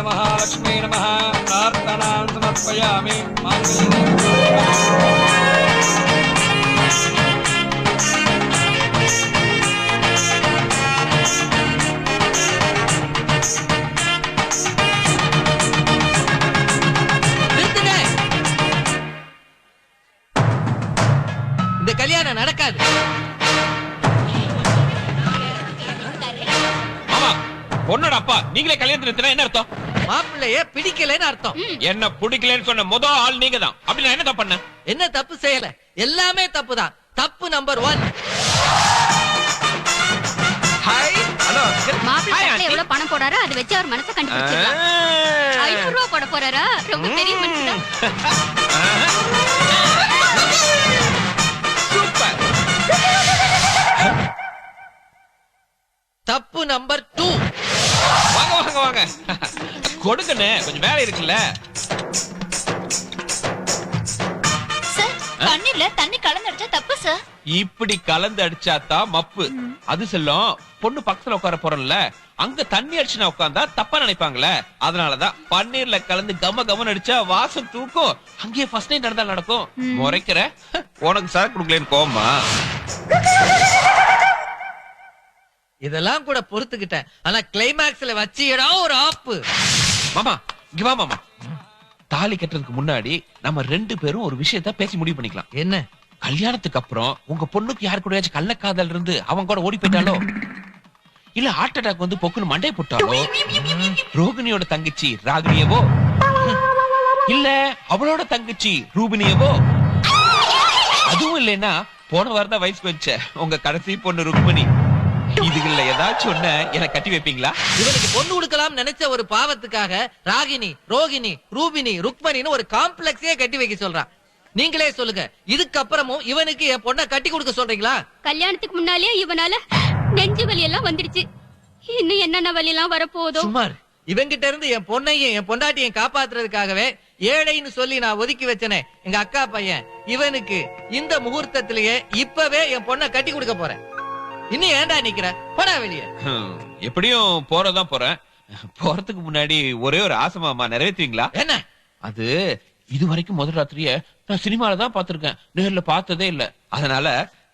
महालक्ष्मी नमः प्रार्थनां समर्पयामि இந்த கல்யாணம் நடக்காது. பொண்ணோட அப்பா நீங்களே கல்யாணத்துல என்ன அர்த்தம்? மாப்பிள்ளைய பிடிக்கலன்னு அர்த்தம். என்ன பிடிக்கலன்னு சொன்ன முதல் ஆள் நீங்க தான். அப்படி நான் என்ன தப்பு பண்ண? என்ன தப்பு செய்யல, எல்லாமே தப்பு தான். தப்பு நம்பர் 1. ஹாய் ஹலோ மாப்பிள்ளை எவ்வளவு பணம் போறாரோ அதை வச்சு அவர் மனசை கண்டுபிடிச்சிடலாம். 500 ரூபாய் போட போறாரா? ரொம்ப பெரிய மனுஷன். சூப்பர். தப்பு நம்பர் 2. வாங்க வாங்க வாங்க கொடுங்கண்ணே, கொஞ்சம் வேலை இருக்குல்ல. சார், பன்னீர்ல தண்ணி கலந்து அடிச்சா தப்பு சார். இப்படி கலந்து அடிச்சாதான் மப்பு. அது செல்லும் பொண்ணு பக்கத்துல உட்கார போறோம்ல, அங்க தண்ணி அடிச்சு நான் உட்கார்ந்தா தப்பா நினைப்பாங்களே. அதனாலதான் பன்னீர்ல கலந்து கம அடிச்சா வாசம் தூக்கும். அங்கேயே ஃபர்ஸ்ட் நைட் நடந்தா நடக்கும். முறைக்கிற உனக்கு சார் கொடுக்கலன்னு கோமா? இதெல்லாம் கூட பொறுத்துக்கிட்டேன். ஆனா கிளைமாக்ஸ்ல வச்சியடா ஒரு ஆப்பு. மாமா இங்க வா மாமா. தாலி கட்டுறதுக்கு முன்னாடி நம்ம 2 பேரும் ஒரு விஷயத்த பேசி முடிவு பண்ணிக்கலாம். என்ன? கல்யாணத்துக்கு அப்புறம் உங்க பொண்ணுக்கு யாரு கூடயாச்சும் கள்ளக்காதல் இருந்து அவங்க கூட ஓடி போயிட்டாலோ, இல்ல ஹார்ட் அட்டாக் வந்து பொக்குன்னு மண்டை போட்டாலோ, ரோகிணியோட தங்கச்சி ராகினியவோ, இல்ல அவளோட தங்கச்சி ரூபினியவோ, அதுவும் இல்லைன்னா போன வாரம் தான் வயசு வச்ச உங்க கடைசி பொண்ணு ருக்மணி, இதுல ஏதாச்சும் ஒண்ணு எனக்கு கட்டி வைப்பீங்களா? இவனுக்கு பொண்ணு கொடுக்கலாம் நினைச்ச ஒரு பாவத்துக்காக ராகினி, ரோகிணி, ரூபினி, ருக்மணின்னு ஒரு காம்ப்ளெக்ஸே கட்டி வைக்க சொல்றான். நீங்களே சொல்லுங்க, இதுக்கப்புறமும் இவனுக்கு என் பொண்ணை கட்டி கொடுக்க சொல்றீங்களா? கல்யாணத்துக்கு முன்னாலே இவனால நெஞ்சு வலி எல்லாம் வந்துடுச்சு. இன்னும் என்னென்ன வலி எல்லாம் வரப்போதோ. சுமார் இவங்கிட்ட இருந்து என் பொண்ணையும் என் பொண்டாட்டியும் காப்பாத்துறதுக்காகவே ஏழைன்னு சொல்லி நான் ஒதுக்கி வச்சனே எங்க அக்கா பையன், இவனுக்கு இந்த முகூர்த்தத்திலேயே இப்பவே என் பொண்ணை கட்டி கொடுக்க போறேன். இன்னும் ஏன்டா நிக்கிற? போடா வெளியே. எப்படியும் போறதான் போறேன். போறதுக்கு முன்னாடி ஒரே ஒரு ஆசை மாமா, நிறைவேற்றுவீங்களா? என்ன அது? இது வரைக்கும் முதல் ராத்திரிய நான் சினிமால தான் பாத்திருக்கேன், நேர்ல பார்த்ததே இல்ல. அதனால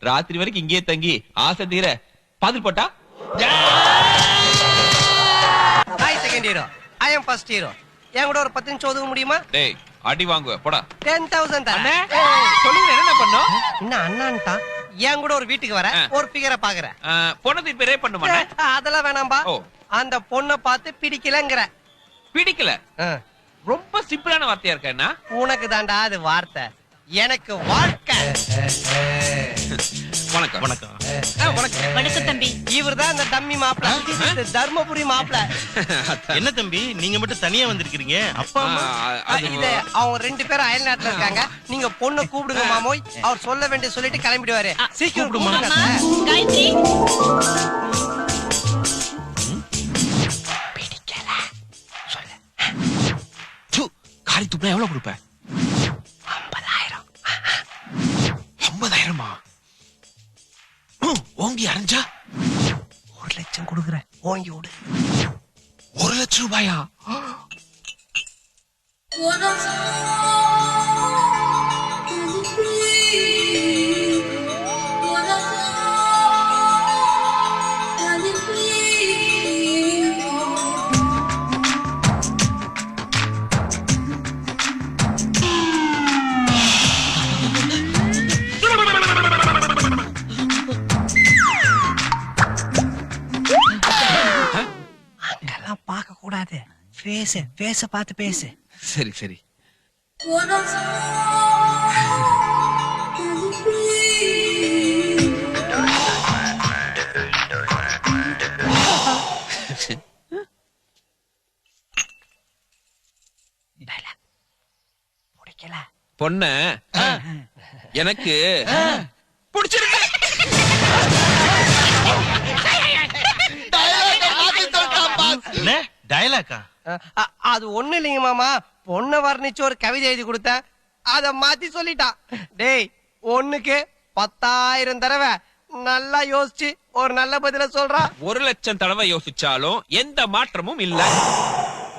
ராத்திரி வரைக்கும் இங்கேயே தங்கி ஆசை தீர பாதில் போட்டா. ஹாய் செகண்ட் ஹீரோ, ஐ அம் ஃபர்ஸ்ட் ஹீரோ. என் கூட ஒரு 10 நிமிஷம் ஒதுக்க முடியுமா? டேய் அடி வாங்குவ போடா. 10,000 தான். சொல்லுங்க என்ன பண்ணோம்? என்ன அண்ணான்டா? என் கூட ஒரு வீட்டுக்கு வர ஒரு ஃபிகரை பாக்குறேன். பொண்ணு பேரே பண்ண மாட்டேன். அதெல்லாம் வேணாம்பா. அந்த பொண்ணை பார்த்து பிடிக்கலங்கிற. பிடிக்கல ரொம்ப சிம்பிளான வார்த்தையா இருக்கேன்னா? உனக்கு தாண்டா அது வார்த்தை, எனக்கு வாழ்க்கை. வணக்கம். வணக்கம். வணக்கம் தம்பி. இவர் தான் இந்த தம்மி மாப்பிள, தர்மபுரி மாப்பிள. என்ன தம்பி நீங்க மட்டும் தனியா வந்திருக்கீங்க? அப்பா இல்ல, அவங்க 2 பேரும் அயல் நாட்டுல இருக்காங்க. நீங்க பொண்ணை கூப்பிடுங்க மாமோய், அவர் சொல்ல வேண்டிய சொல்லிட்டு கிளம்பிடுவாரு. சீக்கிரம் கூப்பிடுங்க. காயத்ரி, காரி துப்புனா எவ்வளவு கொடுப்ப? 50,000. 50,000மா? ஓங்கி அரைஞ்சா 1 லட்சம் கொடுக்குறேன், ஓங்கி விடு. 1 லட்சம் ரூபாயா? அங்கெல்லாம் பார்க்க கூடாது, பேச பார்த்து பேசு. சரி சரி. பிடிக்கல பொண்ண எனக்கு பிடிச்சிருக்கு. டயலாக்கா? அது ஒண்ணு இல்லைங்க மாமா, பொண்ணை வர்ணிச்சு ஒரு கவிதை எழுதி கொடுத்தேன், அத மாத்தி சொல்லிட்டான். டேய், ஒண்ணுக்கு 10,000 தடவை நல்லா யோசிச்சு ஒரு நல்ல பதில சொல்றா. 1 லட்சம் தடவை யோசிச்சாலும் எந்த மாற்றமும் இல்ல.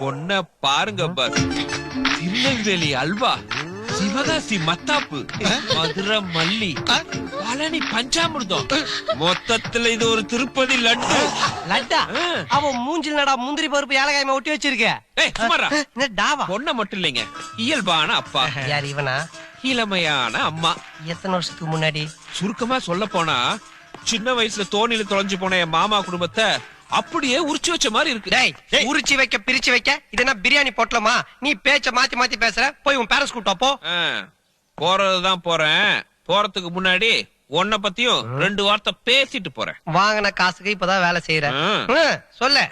பொண்ண பாருங்க பஸ். திருநெல்வேலி அல்வா, சிவகாசி மத்தாப்பு, மதுரை மல்லி, பழனி பஞ்சாமிர்தம், மொத்தத்துல இது ஒரு திருப்பதி லட்டு. லட்டா அவன் மூஞ்சில் நடா முந்திரி பருப்பு ஏலகாயமா ஒட்டி வச்சிருக்க. ஏய் சுமாரா, என்ன டாவா? பொண்ண மட்டும் இல்லைங்க, இயல்பான அப்பா, யார் இவனா? இளமையான அம்மா. எத்தனை வருஷத்துக்கு முன்னாடி? சுருக்கமா சொல்ல போனா சின்ன வயசுல தோணில தொலைஞ்சு போன என் மாமா குடும்பத்தை அப்படியே உரிச்சு வச்ச மாதிரி இருக்கு. டேய், உரிச்சு வைக்க பிரிச்சு வைக்க இது என்ன பிரியாணி போட்டலமா? நீ பேச்ச மாத்தி மாத்தி பேசுற. போய் உன் பேரண்ட்ஸ் கூட்டு போ. போறதுதான் போறேன். போறதுக்கு முன்னாடி உன்னை பத்தியும் 2 வார்த்தை பேசிட்டு போறேன். வாங்கின காசுக்கு இப்பதான் வேலை செய்யற. சொல்ல.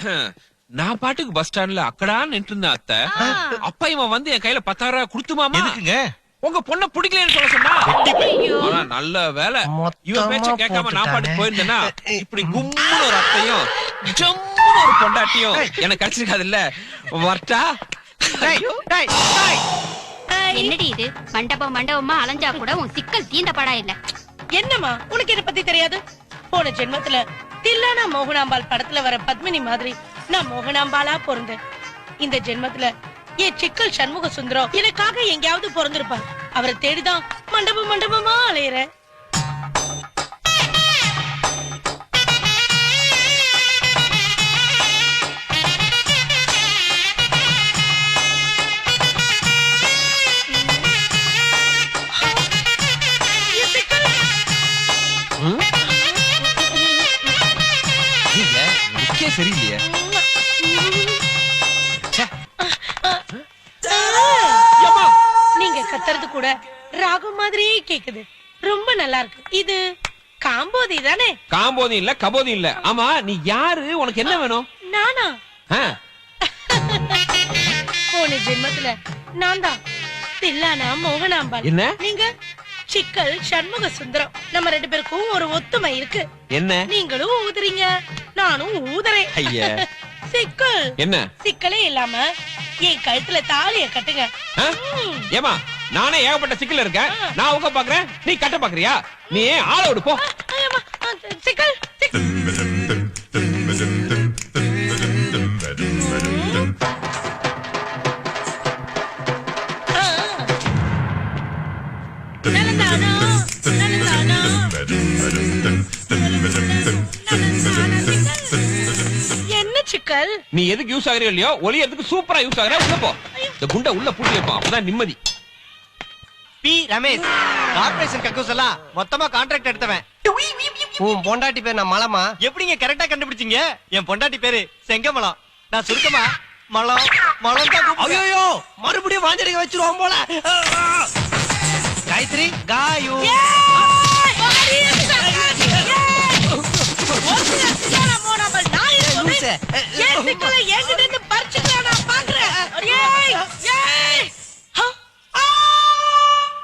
நான் பாட்டுக்கு பஸ் ஸ்டாண்ட்ல அக்கடா நின்று இருந்தேன் அத்தை. அப்ப இவன் வந்து என் கையில 10,000 ரூபாய் கொடுத்துமாமா. எதுக்குங்க? உங்க பொண்ண பிடிக்கலன்னு சொல்ல சொன்னா. ஆனா நல்ல வேலை இவன் பேச்ச கேட்காம நான் பாட்டு போயிருந்தேன்னா இப்படி கும்முன்னு ஒரு அத்தையும் ஜம்முன்னு ஒரு பொண்டாட்டியும் எனக்கு கிடைச்சிருக்காது இல்ல. வரட்டா? என்னடி இது மண்டபம் மண்டபமா அலைஞ்சா கூட உன் சிக்கல் தீந்த படா இல்ல. என்னம்மா உனக்கு இத பத்தி தெரியாது? போன ஜென்மத்துல தில்லானா மோகனாம்பாள் படத்துல வர பத்மினி மாதிரி நான் மோகனாம்பாளா பிறந்தேன். இந்த ஜென்மத்துல என் சிக்கல் சண்முக சுந்தரம் எனக்காக எங்கேயாவது பிறந்திருப்பார். அவரை தேடிதான் மண்டபம் மண்டபமா அலையிறேன். சரியில்லையே. நீங்க கத்துறது கூட ராகம் மாதிரியே கேக்குது. ரொம்ப நல்லா இருக்கு. இது காம்போதி தானே? காம்போதி இல்ல, கபோதி இல்ல. ஆமா நீ யாரு? உனக்கு என்ன வேணும்? நானா? போன ஜென்மத்துல நான் தான் தில்லானா மோகனாம்பாள். என்ன? நீங்க சிக்கல் சண்முக சுந்தரம். நம்ம 2 பேருக்கும் ஒரு ஒத்துமை இருக்கு. என்ன? நீங்களும் ஊதுறீங்க, நானும் ஊதுறேன். ஐயா சிக்கல் என்ன? சிக்கலே இல்லாம என் கழுத்துல தாலிய கட்டுங்க. ஏமா நானே ஏகப்பட்ட சிக்கல் இருக்கேன். நான் உங்க பாக்குறேன், நீ கட்ட பாக்குறியா? நீ ஆள விடு போ. சிக்கல் என்ன சிக்கல்? நீ எதுக்கு யூஸ் ஆகுறியோ இல்லையோ, ஒளியறதுக்கு சூப்பரா யூஸ் ஆகுற. உள்ள போ. இந்த குண்டை உள்ள பூட்டி வைப்போம், அப்பதான் நிம்மதி. பி ரமேஷ், கார்ப்பரேஷன் கக்கூஸ் எல்லாம் மொத்தமா கான்ட்ராக்ட் எடுத்தவன். உன் பொண்டாட்டி பேர் நான் மலமா? எப்படிங்க கரெக்டா கண்டுபிடிச்சீங்க? என் பொண்டாட்டி பேரு செங்கமலம். நான் சுருக்கமா மலம் மலம் தான். ஐயோ மறுபடியும் வாஞ்சடிக்க வச்சிருவோம் போல.